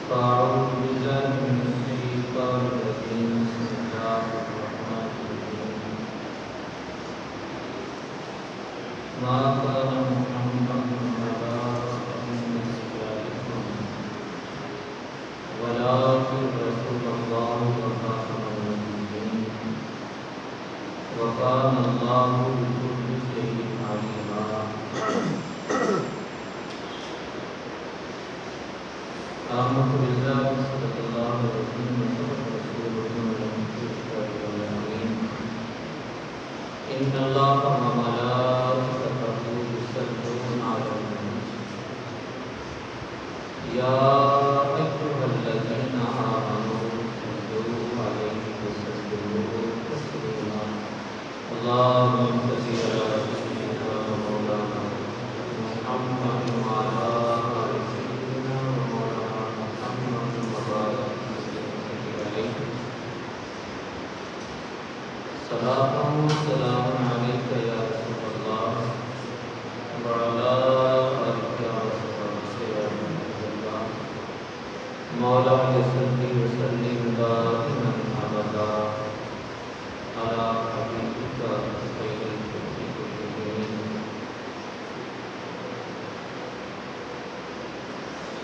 أعوذ بالله من الشيطان الرجيم بسم الله الرحمن الرحيم ما كان محمد أبا أحد من رجالكم ولكن رسول الله وخاتم النبيين وكان الله بكل شيء عليما آمنت بالله صدق الله العظيم وصدق رسوله النبي الأمين إن الله وملائكته يصلون على النبي يا أيها الذين آمنوا صلوا عليه وسلموا تسليما اللهم صل على سيدنا ومولانا محمد وعلى آل سيدنا ومولانا محمد وبارك وسلم عليه صلاة وسلام عليك يا رسول الله وعلى آلك وصحبك يا نبي الله مولاي صل وسلم دائما أبدا على حبيبك خير الخلق كلهم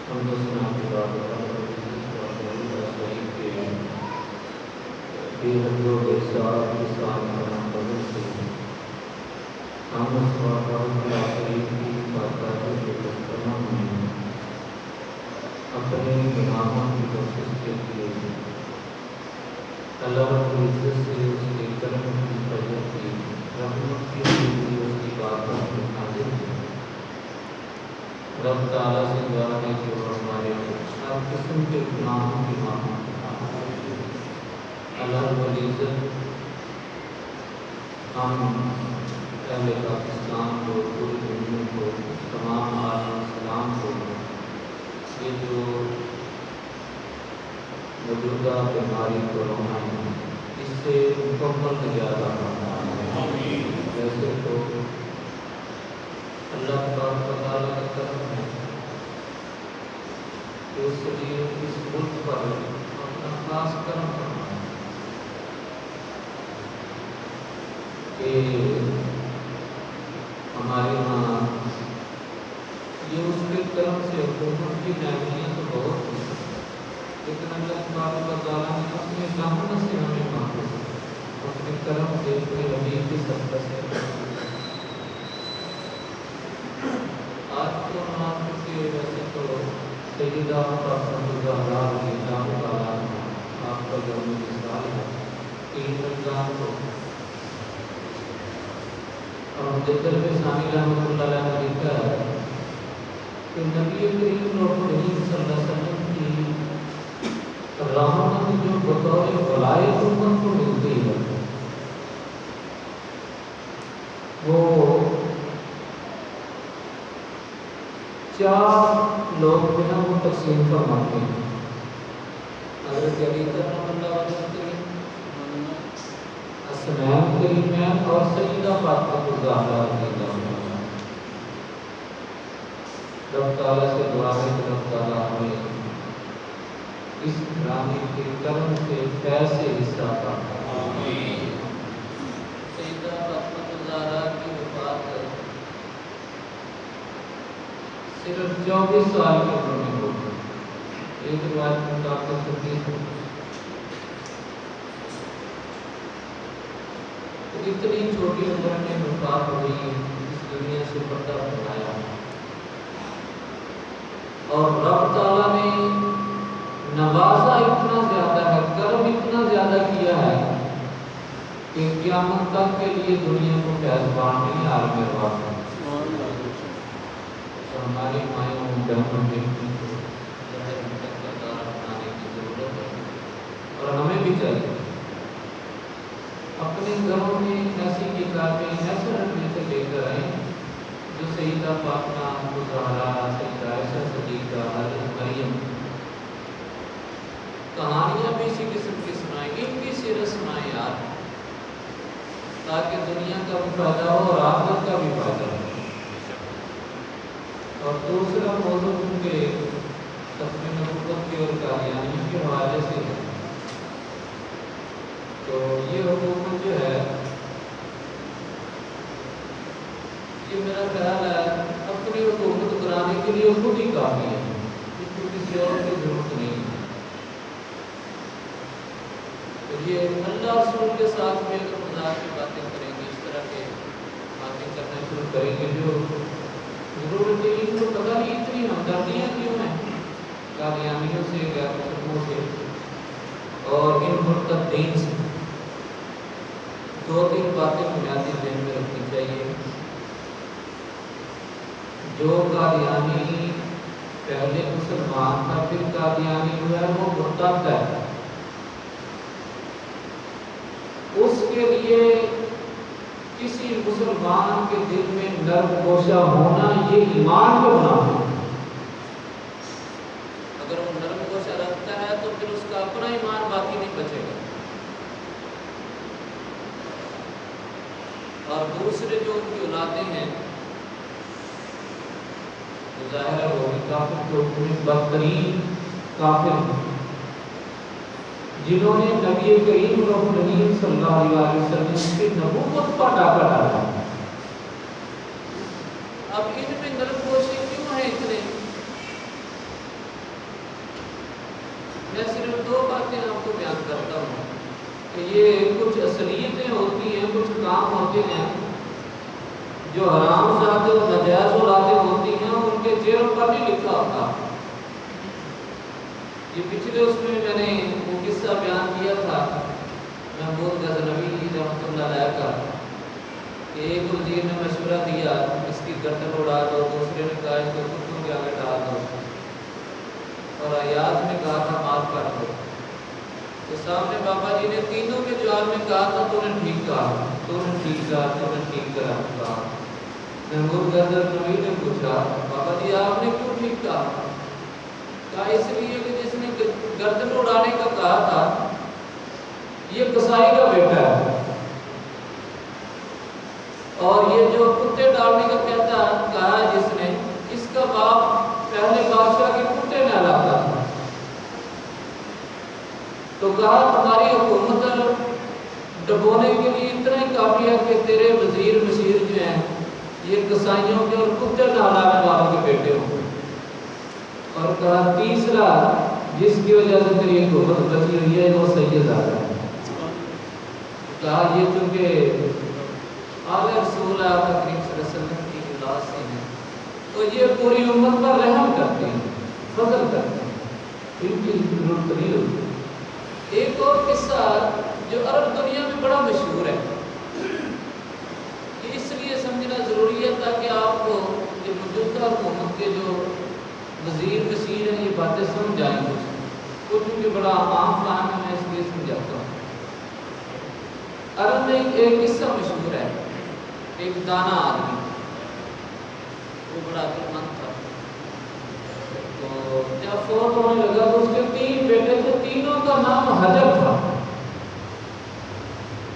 حمد و ثنا کی بات بے حد و بے ساتھ لسان کرم قبول سے ہم سوال شریف کی باتیں جو تمام میں اپنے گناہوں کی کوشش کے لیے اللہ رب العزت سے اس کے کرم کی فضل کی رحمت کی اس کی باتوں کو حاضر کی رب تعالیٰ سے دعا ہے کہ وہ ہمارے ہر قسم کے گناہوں کی معافی اللہ رب العزت ہم اہل پاکستان کو پوری دنیا کو تمام عالم اسلام کو یہ جو موجودہ بیماری کورونا ہے اس سے مکمل نجات عطا فرمائے۔ ویسے تو اللہ تبارک و تعالیٰ کا کرم ہے کہ اس لیے اس ملک پر اپنا خاص کرم فرمائے کہ ہمارے یہاں یہ اس کے کرم سے حکومت کی نعمتیں تو بہت ہیں لیکن اللہ تبارک و تعالیٰ نے اپنے رحمت سے ہمیں محفوظ اپنے کرم سے اپنے حبیب کی صدقہ سے آج تو نماز کے ویسے تو سیدہ فاطمہ الزہرا رضی اللہ تعالیٰ عنہا آپ کا یوم وصال ہے 3 رمضان کو اور جدر میں ثانی رحمۃ اللہ علیہ نے لکھا ہے کہ نبی کریم رب العزت صلی اللہ علیہ وسلم کی رحمت جو بطور ولایت امت کو ملتی ہے وہ 4 لوگ جو ہے وہ تقسیم فرماتے ہیں حضرت علی رضی اللہ عنہ حسنین کریمین اور سیدہ فاطمہ الزہرا رضی اللہ عنہا۔ رب تعالیٰ سے دعا ہے کہ رب تعالیٰ ہمیں اس گرامی کے کرم سے فیض سے حصہ عطا فرمائے۔ سیدہ فاطمہ الزہرا کی وفات صرف 24 سال کی عمر میں ہو گئی، ایک روایت میں مطابق 36 ہو گئی۔ اتنی چھوٹی عمر میں وفات ہوئی، اس دنیا سے پردہ اٹھایا اور رب تعالیٰ نے نوازا اتنا زیادہ ہے، کرم اتنا زیادہ کیا ہے کہ قیامت تک کے لیے دنیا کو فیضبان نہیں عالم ارواح ہے۔ ہماری مائیں بہنوں کے بنانے کی ضرورت ہے اور ہمیں بھی چاہیے اپنے گھروں میں ایسی کتابیں ایسے رکھنے سے لے کر آئیں جو سیدہ فاطمہ الزہرا، سیدہ عائشہ صدیقہ، حضرت مریم کہانیاں بھی اسی قسم کی سنائیں، ان کی سیرت سنائیں یار، تاکہ دنیا کا بھی فائدہ ہو اور آخرت کا بھی فائدہ ہو۔ اور دوسرا موضوع کے ختم نبوت کے اور حوالے سے ہے۔ تو یہ حکومت جو ہے یہ میرا خیال ہے اپنی حکومت کرانے کے لیے خود ہی کافی ہے، اس کو کسی اور کی ضرورت نہیں ہے۔ تو یہ اللہ رسول کے ساتھ میں اگر مذاق کی باتیں کریں گے، اس طرح کے باتیں کرنا شروع کریں گے جو ضرورت ہے، ان کو پتہ نہیں اتنی ہمدردیاں کیوں ہیں قادیانیوں سے، غیر مسلموں سے اور ان مرتدین سے۔ دو تین باتیں بنیادی ذہن میں رکھنی چاہیے۔ جو قادیانی پہلے مسلمان تھا پھر قادیانی ہوا ہے وہ مرتد ہے، اس کے لیے کسی مسلمان کے دل میں نرم گوشہ ہونا یہ ایمان کو منافی ہے۔ اگر وہ نرم گوشہ رکھتا ہے تو پھر اس کا اپنا ایمان باقی نہیں بچے گا، اور دوسرے جو ان کی اولادیں ہیں ظاہر ہے وہ بھی کافر کے حکم میں بدترین کافر ہیں، جنہوں نے نبی کریم صلی اللہ علیہ وسلم کی نبوت پر ڈاکہ ڈالا۔ اب ان میں نرم گوشی کیوں ہیں اتنے؟ میں صرف دو باتیں آپ کو بیان کرتا ہوں کہ یہ کچھ اصلیتیں ہوتی ہیں، کچھ کام ہوتے ہیں جو حرام ذات اور ناجائز اولادیں ہوتی ہیں، ان کے چہروں پر نہیں لکھا ہوتا۔ یہ پچھلے اس میں نے وہ قصہ بیان کیا تھا محمود غزنوی رحمۃ اللہ علیہ کا، کہ ایک وزیر نے مشورہ دیا اس کی گردن اڑا دو، دوسرے نے کہا اس کو کتوں کے آگے ڈال دو، اور ایاز نے کہا تھا معاف کر دو۔ تو سامنے بابا جی نے تینوں کے جواب میں کہا تھا تو نے ٹھیک کہا، تو نے ٹھیک کہا، تو نے ٹھیک کہا۔ محمود غزنوی نے پوچھا بابا جی آپ نے کیوں ٹھیک کہا؟ کہا اس لیے کہ جس نے گردن اڑانے کا کہا تھا یہ قصائی کا بیٹا ہے، اور یہ جو کتے ڈالنے کا کہا جس نے، اس کا باپ پہلے بادشاہ کے کتے نہلاتا تھا۔ تو کہا تمہاری حکومت ڈبونے کے لیے اتنا ہی کافی ہے کہ تیرے وزیر مشیر جو ہیں یہ قصائیوں کے اور کتے نہلانے والوں کے بیٹے ہوں۔ اور کہا تیسرا جس کی وجہ سے تیری حکومت بچی ہوئی ہے وہ سید آدم ہے۔ کہا یہ چونکہ آل رسول آپ کریم صلی اللہ علیہ وسلم کی اولاد سے ہیں تو یہ پوری امت پر رحم کرتے ہیں، فضل کرتے ہیں، ان کی ضرورت نہیں ہوتی۔ ایک اور قصہ جو عرب دنیا میں بڑا مشہور ہے، اس لیے سمجھنا ضروری ہے تاکہ آپ کو یہ موجودہ حکومت کے جو وزیر مشیر ہیں یہ باتیں سمجھ آئیں کچھ کیونکہ بڑا عام فہم ہے، میں اس لیے سمجھاتا ہوں۔ عرب میں ایک قصہ مشہور ہے، ایک دانا آدمی، وہ بڑا عقلمند تھا، تو جب فوت ہونے لگا تو اس کے 3 بیٹے تھے، تینوں کا نام حجر تھا۔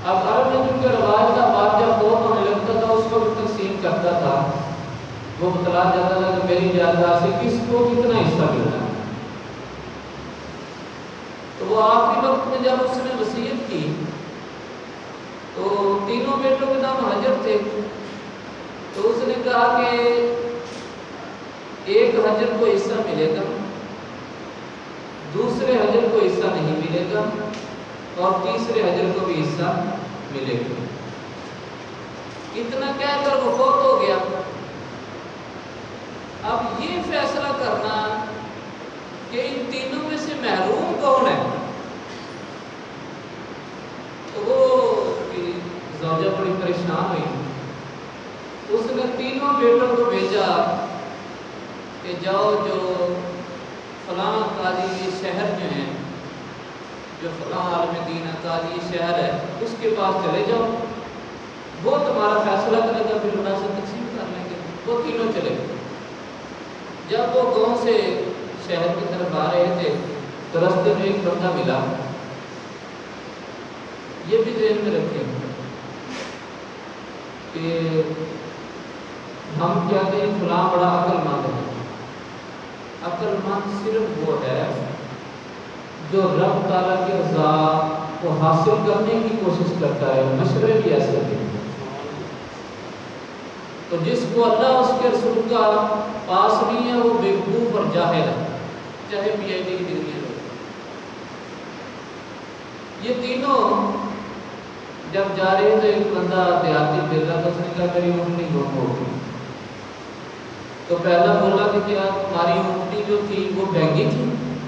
اب عرب میں چونکہ رواج تھا بادشاہ فوت ہونے لگتا تھا اس کو بھی تقسیم کرتا تھا، وہ بتلا جاتا تھا کہ میری جائیداد سے کس کو کتنا حصہ ملنا ہے۔ تو وہ آخری وقت میں جب اس نے وصیت کی تو تینوں بیٹوں کے نام حجر تھے، تو اس نے کہا کہ ایک حجر کو حصہ ملے گا، دوسرے حجر کو حصہ نہیں ملے گا، اور تیسرے حجر کو بھی حصہ ملے گا۔ اتنا کہہ کر وہ فوت ہو گیا۔ اب یہ فیصلہ کرنا کہ ان تینوں میں سے محروم کون ہے، تو وہ زوجہ بڑی پریشان ہوئی، اس نے تینوں بیٹوں کو بھیجا کہ جاؤ جو فلاں قاضی شہر جو ہیں، جو فلاں عالم دین قاضی شہر ہے اس کے پاس چلے جاؤ، وہ تمہارا فیصلہ کرے گا، پھر مناسب تقسیم کر لیں گے۔ وہ تینوں چلے گئے۔ جب وہ گاؤں سے شہر کی طرف آ رہے تھے تو راستے میں ایک بندہ ملا، یہ بھی ذہن میں رکھیں کہ ہم کہتے ہیں فلاں بڑا عقل مند ہے، عقل مند صرف وہ ہے جو رب تعالیٰ کی رضا کو حاصل کرنے کی کوشش کرتا ہے، مشورے بھی ایسے ہیں۔ تو جس کو اللہ اس کے رسول کا پاس نہیں ہے وہ بیوقوف اور جاہل ہے، چاہے پی ایچ ڈی کی ڈگری ہو۔ یہ تینوں جب جا رہے تو ایک بندہ دیہاتی پھر رہا تو اس نے کہا میری اونٹنی گم ہو گئی۔ تو پہلا بولا کہ کیا تمہاری اونٹنی جو تھی وہ بینگی تھی؟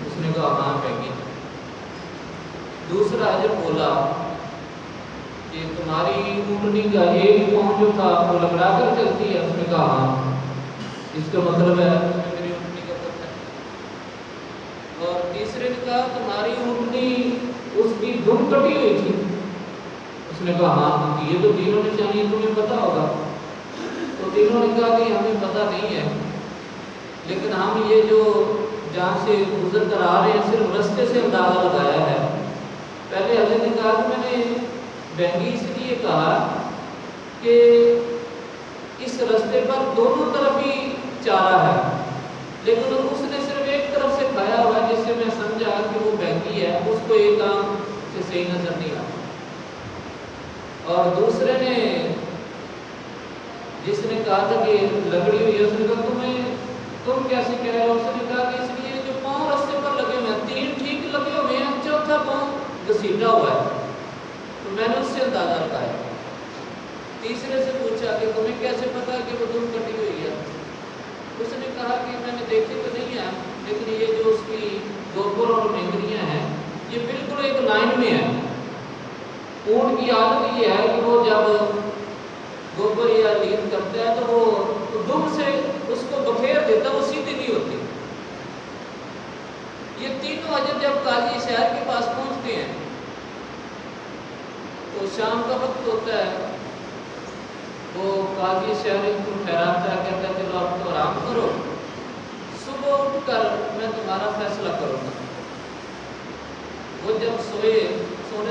اس نے کہا ہاں بینگی تھی۔ دوسرا جب بولا کہ تمہاری اونٹنی کا ایک پاؤں جو تھا وہ لگڑا کر چلتی ہے؟ اس نے کہا ہاں۔ اس کا مطلب ہے میری اونٹنی کا پتہ ہے۔ اور تیسرے نے کہا تمہاری اونٹنی اس کی دم کٹی ہوئی تھی؟ اس نے کہا ہاں۔ یہ تو تینوں نشانی تمہیں پتہ ہوگا۔ تو تینوں نے کہا کہ ہمیں پتہ نہیں ہے، لیکن ہم یہ جو جہاں سے گزر کر آ رہے ہیں صرف رستے سے اندازہ لگایا ہے۔ پہلے حضرت نے کہا کہ میں نے بینگی اس لیے کہا کہ اس رستے پر دونوں طرف ہی چارہ ہے، لیکن اس نے صرف ایک طرف سے کھایا ہوا ہے، جس سے میں سمجھا کہ وہ بینگی ہے، اس کو ایک آنکھ سے صحیح نظر نہیں آتا۔ اور دوسرے نے جس نے کہا تھا کہ لکڑی ہوئی ہے، اس نے کہا تم کیسے کہہ رہے ہو؟ اس نے کہا کہ اس لیے جو پاؤں رستے پر لگے ہوئے ہیں، تین ٹھیک لگے ہوئے ہیں، چوتھا پاؤں گھسیٹا ہوا ہے، تو میں نے اس سے اندازہ لگایا۔ تیسرے سے پوچھا کہ تمہیں کیسے پتا کہ وہ دم کٹی ہوئی ہے؟ اس نے کہا کہ میں نے دیکھی تو نہیں ہے، لیکن یہ جو اس کی گوبر اور مینگریاں ہیں یہ بالکل ایک لائن میں ہے۔ اونٹ کی عادت یہ ہے کہ وہ جب گوبر یا لیند کرتا ہے تو وہ دم سے اس کو بکھیر دیتا ہے، وہ سیدھی نہیں ہوتی۔ یہ تینوں حضرت جب قاضی شہر کے پاس پہنچتے ہیں تو شام کا وقت ہوتا ہے، وہ قاضی شہر ان کو ٹھہراتا ہے، کہتا ہے چلو اب تو آرام کرو، صبح اٹھ کر میں تمہارا فیصلہ کروں گا۔ وہ جب سونے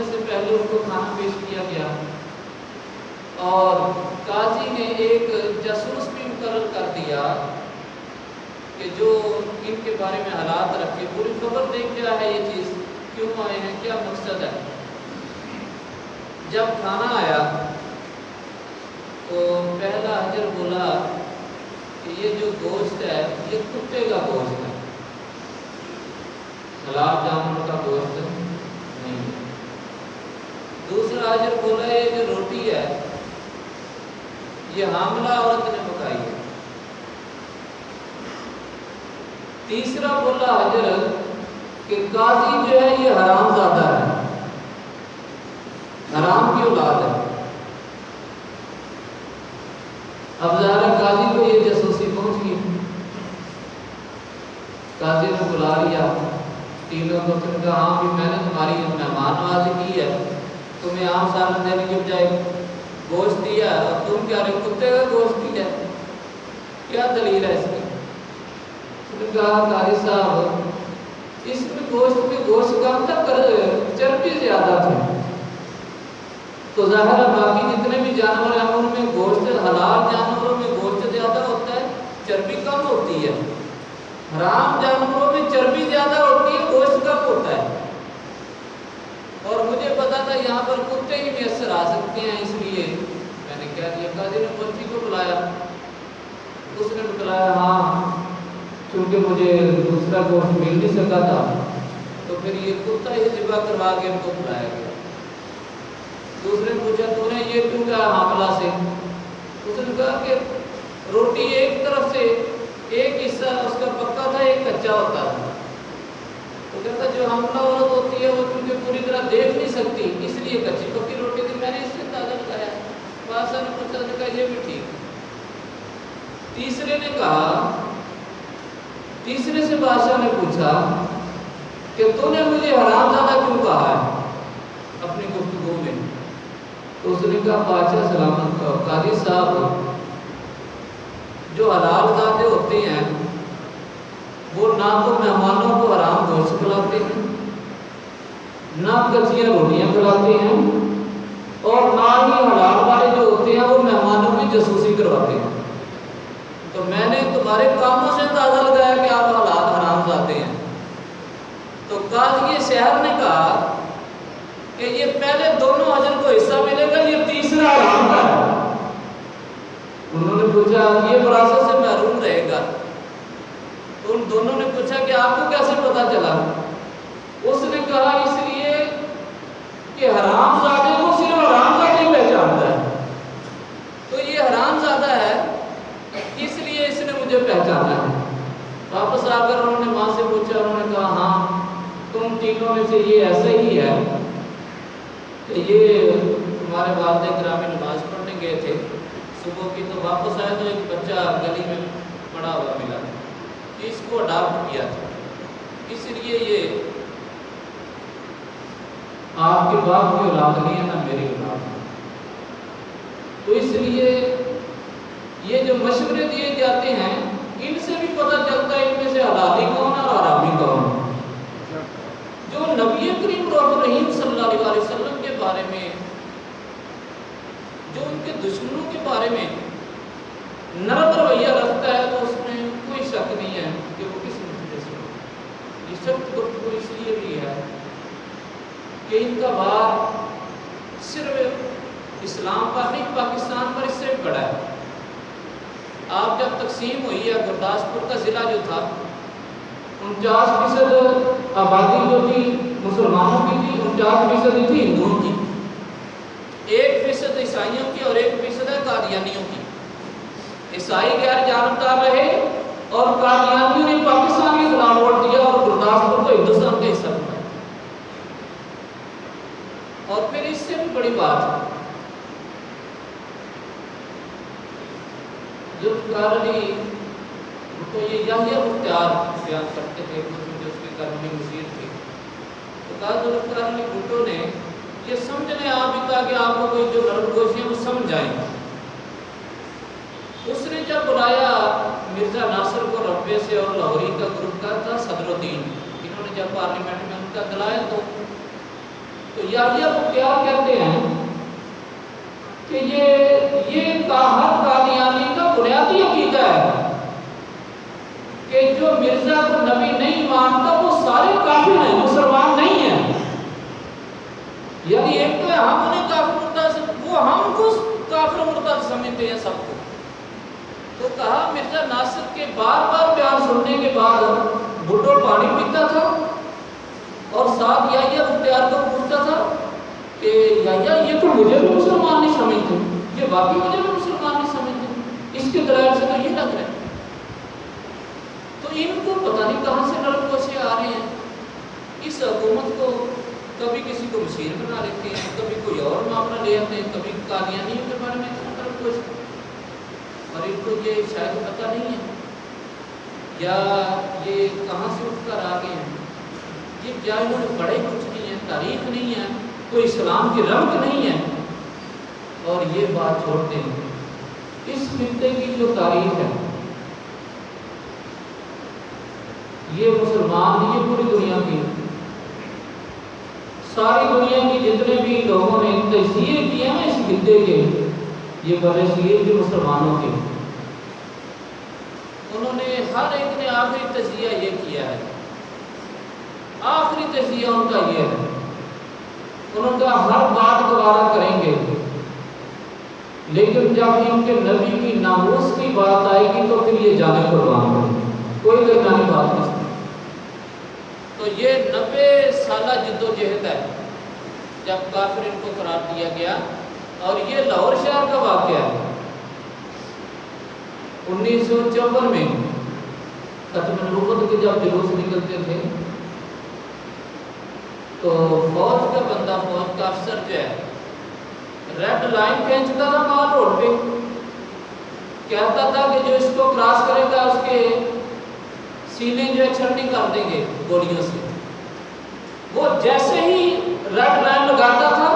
سے پہلے ان کو کھانا پیش کیا گیا اور قاضی نے ایک جاسوس بھی مقرر کر دیا کہ جو ان کے بارے میں حالات رکھے، پوری خبر دے کیا ہے یہ چیز، کیوں آئے ہیں، کیا مقصد ہے۔ جب کھانا آیا تو پہلا حجر بولا کہ یہ جو گوشت ہے یہ کتے کا گوشت ہے، حلال جانور کا گوشت نہیں۔ دوسرا حجر بولا یہ جو روٹی ہے یہ حاملہ عورت نے پکائی ہے۔ تیسرا بولا حجر کہ قاضی جو ہے یہ حرام زادہ ہے، حرام کی اولاد ہے۔ اب ظاہر قاضی کو یہ جاسوسی پہنچ گئی، قاضی نے بلا لیا تینوں کو، پھر کہا ہاں بھی میں نے تمہاری مہمان نوازی کی ہے، تمہیں عام سالن دینے کی بجائے گوشت دیا ہے، اور تم کیا رہے کتے کا گوشت دیا ہے، کیا دلیل ہے اس کی؟ اس نے کہا قاضی صاحب اس میں گوشت کم تھا، چربی زیادہ تھی، تو ظاہر ہے باقی جتنے بھی جانور ہیں ان میں گوشت، حلال جانوروں میں گوشت زیادہ ہوتا ہے، چربی کم ہوتی ہے، حرام جانوروں میں چربی زیادہ ہوتی ہے، گوشت کم ہوتا ہے۔ اور مجھے پتا تھا یہاں پر کتے ہی میسر آ سکتے ہیں، اس لیے میں نے کہہ دیا۔ قاضی نے بچی کو بلایا، اس نے بتلایا ہاں چونکہ مجھے دوسرا گوشت مل نہیں سکا تھا تو پھر یہ کتا ہی ذبح کروا کے ان کو کھلایا گیا۔ دوسرے نے پوچھا تو نے یہ کیوں کہا حاملہ سے؟ اس نے کہا کہ روٹی ایک طرف سے ایک حصہ اس کا پکا تھا، ایک کچا ہوتا تھا، تو کہتا جو حاملہ عورت ہوتی ہے وہ چونکہ پوری طرح دیکھ نہیں سکتی اس لیے کچی پکی روٹی تھی، میں نے اس سے اندازہ لگایا۔ بادشاہ نے پوچھا تو کہا یہ بھی ٹھیک۔ تیسرے سے بادشاہ نے پوچھا کہ تو نے مجھے حرام زادہ کیوں کہا ہے اپنی گفتگو میں؟ تو اس نے کہا بادشاہ سلامت قاضی صاحب جو حلال زادے ہوتے ہیں وہ نہ تو مہمانوں کو حرام گوشت کھلاتے ہیں، نہ کچیاں روٹیاں کھلاتے ہیں، اور نہ ہی حلال والے جو ہوتے ہیں وہ مہمانوں کی جاسوسی کرواتے ہیں۔ تو میں نے تمہارے کاموں سے اندازہ لگایا کہ آپ حلال حرام زادے ہیں۔ تو قاضی شہر نے کہا کہ یہ پہلے دونوں اجر کو حصہ ملے گا، یہ تیسرا حرام کا ہے۔ انہوں نے پوچھا یہ وراثت سے محروم رہے گا، تو ان دونوں نے پوچھا کہ آپ کو کیسے پتا چلا؟ اس نے کہا اس لیے کہ حرام زادے کو صرف حرام زادہ ہی پہچانتا ہے، تو یہ حرام زادہ ہے اس لیے اس نے مجھے پہچانا ہے۔ واپس آ کر انہوں نے ماں سے پوچھا، انہوں نے کہا ہاں تم تینوں میں سے یہ ایسے ہی ہے کہ یہ تمہارے والد گرامی نماز پڑھنے گئے تھے صبح کی، تو واپس آئے تو ایک بچہ گلی میں پڑا ہوا ملا، اس کو اڈاپٹ کیا تھا، اس لیے یہ آپ کے باپ کی اولاد نہیں ہے نہ میری اولاد ہے۔ تو اس لیے یہ جو مشورے دیے جاتے ہیں ان سے بھی پتہ چلتا ہے ان میں سے حلالی کون اور حرامی کون۔ جو نبی کریم رحیم صلی اللہ علیہ وسلم کے بارے میں، جو ان کے دشمنوں کے بارے میں نرم رویہ رکھتا ہے، تو اس میں کوئی شک نہیں ہے کہ وہ کس مسئلے سے ہو۔ یہ سخت گفتگو اس لیے بھی ہے کہ ان کا وار صرف اسلام پر نہیں پاکستان پر اس سے بھی بڑا ہے۔ آپ جب تقسیم ہوئی ہے گرداسپور کا ضلع جو تھا 49% آبادی جو تھی مسلمانوں کی تھی، 49% تھی ہندوؤں کی، 1% عیسائیوں کی اور 1% ہے قادیانیوں کی۔ عیسائی غیر جانبدار رہے اور قادیانیوں نے پاکستان کے خلاف ووٹ دیا اور گرداسپور کو ہندوستان کا حصہ بنایا۔ اور پھر اس سے بھی بڑی بات ہے، ذوالفقار علی تو یہ یحییٰ مختار بیان کرتے تھے، جو اس کے قانونی مشیر تھے، تو کہا ذوالفقار علی بھٹو نے یہ سمجھنے آپ ہی تھا کہ آپ کو کوئی جو نرم گوشیاں وہ سمجھ آئیں۔ اس نے جب بلایا مرزا ناصر کو ربے سے اور لاہوری کا گروپ کا تھا صدر الدین، انہوں نے جب پارلیمنٹ میں ان کا دلایا تو یحییٰ مختار کہتے ہیں کہ یہ ہر قادیانی کا بنیادی عقیدہ ہے کہ جو مرزا کو نبی نہیں مانتا وہ سارے کافر ہیں، مسلمان نہیں ہیں۔ یعنی ایک تو ہم انہیں کافر مرتد، وہ ہم کو کافر مرتد سمجھتے ہیں سب کو۔ تو کہا مرزا ناصر کے بار بار بیان سننے کے بعد بھٹو پانی پیتا تھا اور ساتھ یحییٰ مختار کو پوچھتا تھا کہ یحییٰ یہ تو مجھے بھی مسلمان نہیں سمجھتے، یہ واقعی مجھے بھی مسلمان نہیں سمجھتے، اس کے دلائل سے تو یہ لگ رہا ہے۔ تو ان کو پتہ نہیں کہاں سے نرم گوشے آ رہے ہیں، اس حکومت کو کبھی کسی کو مشیر بنا لیتے ہیں، کبھی کوئی اور معاملہ لے آتے ہیں، کبھی قادیانیوں کے بارے میں اتنا نرم گوشے، اور ان کو یہ شاید پتہ نہیں ہے یا یہ کہاں سے اٹھ کر آ گئے ہیں، یہ کیا انہوں نے پڑھے کچھ نہیں ہے، تاریخ نہیں ہے، کوئی اسلام کی رمق نہیں ہے، اور یہ بات چھوڑتے ہیں۔ اس خطے کی جو تاریخ ہے یہ مسلمان نہیں، یہ پوری دنیا کی، ساری دنیا کی جتنے بھی لوگوں نے تجزیے کیے ہیں اس خطے کے، یہ برصغیر کے مسلمانوں کے، انہوں نے ہر ایک نے آخری تجزیہ یہ کیا ہے، آخری تجزیہ ان کا یہ ہے، انہوں کا ہر بات گوارا کریں گے، لیکن جب ان کے نبی کی ناموس کی بات آئے گی تو پھر یہ جانے قربان کریں گے، کوئی درمیانی بات نہیں۔ تو یہ 90 سالہ جدوجہد ہے جب کافر ان کو قرار دیا گیا، اور یہ لاہور شہر کا واقعہ ہے۔ 1954 میں ختم نبوت کے جب جلوس نکلتے تھے تو فوج کا بندہ، فوج کا افسر جو ہے ریڈ لائن کھینچتا تھا مال روڈ پہ، کہتا تھا کہ جو اس کو کراس کرے گا اس کے سینے جو ہے چھلنی کر دیں گے گولیوں سے۔ وہ جیسے ہی ریڈ لائن لگاتا تھا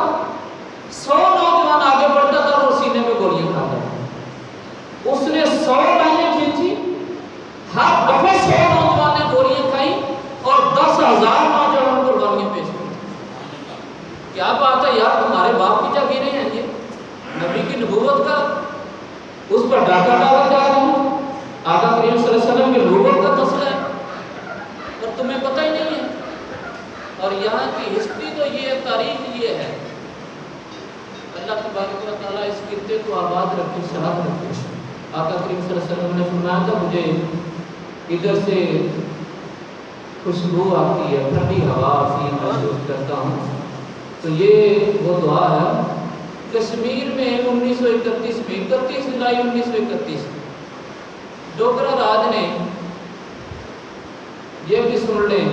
100 نوجوان آگے بڑھتا تھا اور سینے میں گولیاں کھاتا تھا۔ اس نے 100 لائنیں کھینچی، ہر دفعہ 100 نوجوان نے گولیاں کھائی اور 10,000 نوجوان قربانیاں پیش کی۔ کیا بات ہے یار، تمہارے باپ کی جاگیریں ہیں یہ، نبی کی نبوت کا اس پر ڈاکہ ڈالا جا رہا ہے، آقا کریم صلی اللہ علیہ وسلم کی نبوت کا مسئلہ ہے اور تمہیں پتہ ہی نہیں ہے۔ اور یہاں کی ہسٹری تو یہ تاریخ یہ ہے. اللہ تبارک و تعالیٰ اس خطے کو آباد رکھے، شاد رکھے. آقا کریم صلی اللہ علیہ وسلم نے فرمایا تھا مجھے ادھر سے خوشبو آتی ہے، ٹھنڈی ہوا آتی ہے، محسوس کرتا ہوں. تو یہ وہ دعا ہے. کشمیر میں 1931 میں 31 جولائی 1931 ڈوگرا راج نے، یہ بھی سن لیں،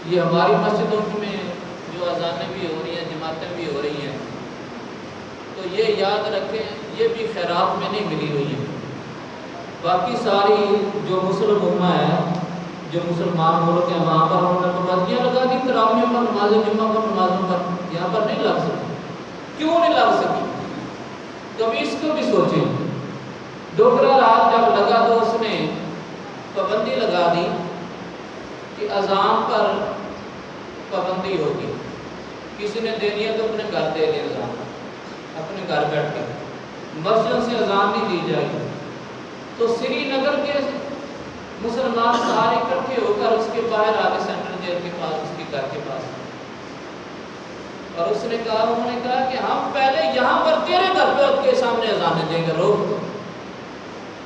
یہ ہماری مسجدوں میں جو اذانیں بھی ہو رہی ہیں، جماعتیں بھی ہو رہی ہیں، تو یہ یاد رکھیں یہ بھی خیرات میں نہیں ملی ہوئی ہے. باقی ساری جو مسلم امہ ہے، جو مسلمان ملک ہیں، وہاں پر انہوں نے پابندیاں لگا دی تراویح پر، نماز جمعہ پر، نمازوں پر. یہاں پر نہیں لگ سکی. کیوں نہیں لگ سکی؟ کبھی اس کو بھی سوچیں. ڈوگرا راج جب لگا تو اس نے پابندی لگا دی کہ اذان پر پابندی ہوگی. کسی نے دینی ہے تو اپنے گھر دے دے اذان، اپنے گھر بیٹھ کر. مسجد سے اذان نہیں دی جائے گی. تو سری نگر کے مسلمان سارے اکٹھے ہو کر اس کے باہر آگے سینٹرل جیل کے پاس، اس کے گھر کے پاس، اور اس نے کہا، انہوں نے کہا کہ ہم پہلے یہاں پر تیرے گھر پہ کے سامنے اذانیں دیں گے، روک دو.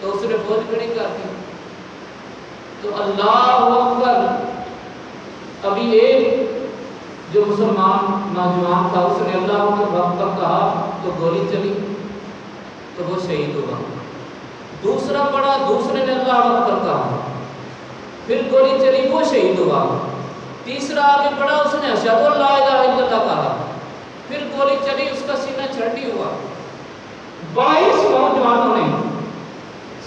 تو اس نے فوج کھڑی کر دی. تو اللہ اکبر. ابھی ایک جو مسلمان نوجوان تھا اس نے اللہ اکبر کہا تو گولی چلی تو وہ شہید ہوا. دوسرا پڑا، دوسرے نے اللہ اکبر کہا، پھر گولی چلی، وہ شہید ہوا. تیسرا آگے بڑھا، اس نے اشہد ان لا الہ الا اللہ کہا، پھر گولی چلی، اس کا سینہ چھڑی ہوا. 22 نوجوانوں نے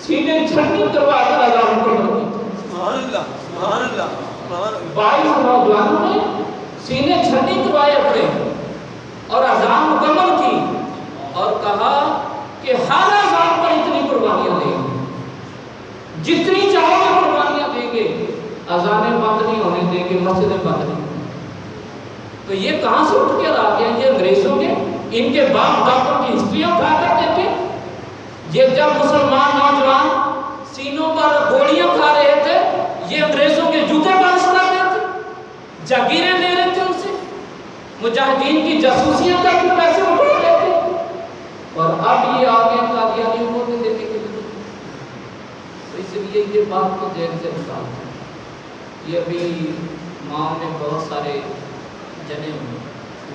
سینے چھڑی کروا کر اذان کو بند کی. سبحان اللہ، سبحان اللہ، سبحان اللہ. 22 نوجوانوں نے سینے چھڑی کروائے اپنے اور اذان مکمل کی اور کہا کہ ہر اذان پر اتنی قربانیاں دیں گے، جتنی چاہو گے قربانیاں دیں گے، اذانیں بند نہیں ہونے دیں گے، مسجدیں بند نہیں. تو یہ کہاں سے اٹھ کر آ گیا؟ یہ انگریزوں کے، ان کے باپ دادوں کی ہسٹری اٹھا کر دیکھیں. یہ جب مسلمان نوجوان سینوں پر گولیاں کھا رہے تھے، یہ انگریزوں کے جوتے بارش کر رہے تھے، جاگیریں لے رہے تھے ان سے، مجاہدین کی جاسوسیاں کر کے پیسے اٹھا رہے تھے. اور اب یہ آگے قادیانیوں کو دینے کے لیے. تو اس لیے یہ بات کو ذہن سے نکال. یہ ابھی ماں نے بہت سارے جنے ہوئے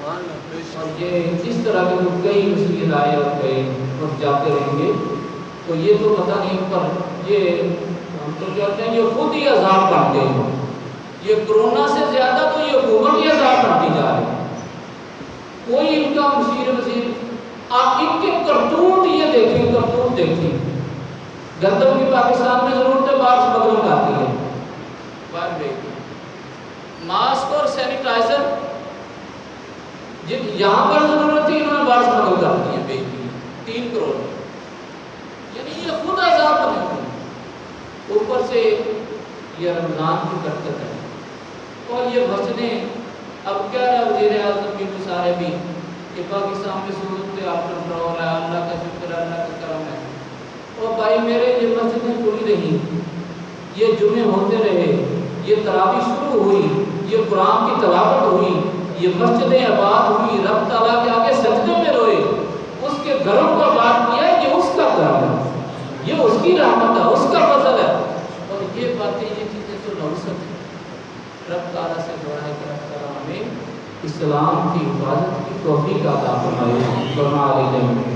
اور یہ اس طرح کے لوگ کئی مسئلے آئے اور گئے اور جاتے رہیں گے. تو یہ تو پتہ نہیں، پر یہ ہم تو کہتے ہیں یہ خود ہی عذاب بنتے ہیں. یہ کرونا سے زیادہ تو یہ حکومت ہی عذاب بنتی جا رہی ہے. کوئی ان کا مشیر وزیر، آپ ان کے کرتوت یہ دیکھیں، کرتوت دیکھیں. گندم کی پاکستان میں ضرورت ہے، باہر سے بغلوں آتی ہے، باہر دیکھیں. ماسک اور سینیٹائزر جن یہاں پر ضرورت تھی انہوں نے باہر سے بغل کر دی ہے، بیچ دی 3 کروڑ. یعنی یہ خود عذاب بنے ہوئے. اوپر سے یہ رمضان کی برکت ہے اور یہ مسجدیں. اب کیا ہے وزیر اعظم بھی سارے بھی کہ پاکستان میں صورت آپ کنٹرول ہے، اللہ کا شکر ہے، اللہ کا کرم ہے. اور بھائی میرے یہ مسجدیں کھلی رہی، یہ جمعے ہوتے رہے، یہ تراویح شروع ہوئی، یہ قرآن کی تلاوت ہوئی، یہ مسجدیں آباد ہوئی، رب تعالیٰ کے آگے سجدے میں روئے، اس کے گھروں کو آباد کیا. یہ اس کا کرم ہے، یہ اس کی رحمت ہے، اس کا فضل ہے. اور یہ باتیں، یہ چیزیں تو نوسط ہیں. رب تعالیٰ سے دعا ہے کہ رب تعالیٰ ہمیں اسلام کی حفاظت کی توفیق عطا فرمائے.